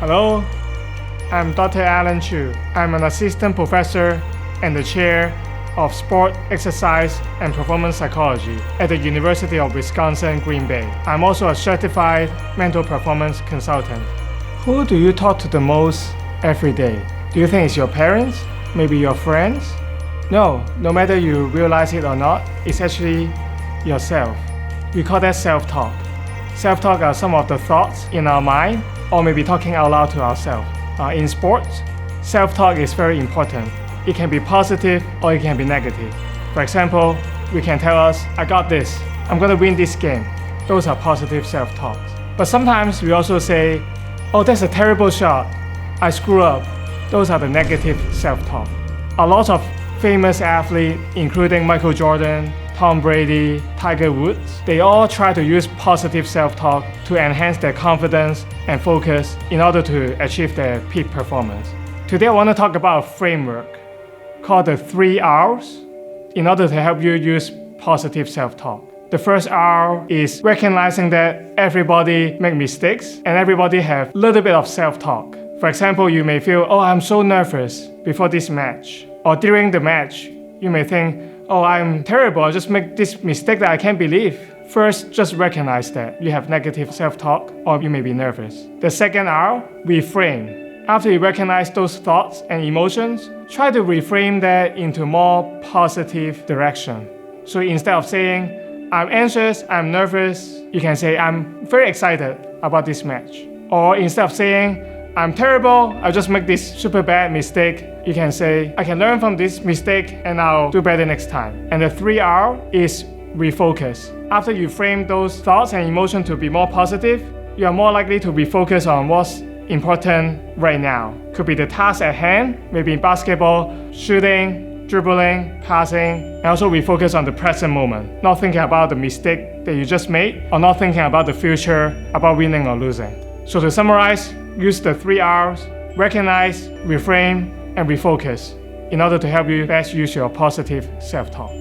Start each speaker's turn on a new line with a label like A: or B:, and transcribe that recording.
A: Hello, I'm Dr. Alan Chu. I'm an assistant professor and the chair of Sport, Exercise, and Performance Psychology at the University of Wisconsin-Green Bay. I'm also a certified mental performance consultant. Who do you talk to the most every day? Do you think it's your parents? Maybe your friends? No matter you realize it or not, it's actually yourself. We call that self-talk. Self-talk are some of the thoughts in our mind, or maybe talking out loud to ourselves. In sports, self-talk is very important. It can be positive or it can be negative. For example, we can tell us, I got this, I'm gonna win this game. Those are positive self-talks. But sometimes we also say, oh, that's a terrible shot, I screw up. Those are the negative self-talk. A lot of famous athletes, including Michael Jordan, Tom Brady, Tiger Woods, they all try to use positive self-talk to enhance their confidence and focus in order to achieve their peak performance. Today I want to talk about a framework called the 3 R's in order to help you use positive self-talk. The first R is recognizing that everybody make mistakes and everybody have a little bit of self-talk. For example, you may feel, oh, I'm so nervous before this match. Or during the match, you may think, oh, I'm terrible, I just make this mistake that I can't believe. First, just recognize that you have negative self-talk or you may be nervous. The second R, reframe. After you recognize those thoughts and emotions, try to reframe that into more positive direction. So instead of saying, I'm anxious, I'm nervous, you can say, I'm very excited about this match. Or instead of saying, I'm terrible, I just make this super bad mistake, you can say, I can learn from this mistake and I'll do better next time. And the 3R is refocus. After you frame those thoughts and emotions to be more positive, you are more likely to refocus on what's important right now. Could be the task at hand, maybe in basketball, shooting, dribbling, passing, and also refocus on the present moment, not thinking about the mistake that you just made or not thinking about the future, about winning or losing. So to summarize, use the 3 R's, recognize, reframe, and refocus in order to help you best use your positive self-talk.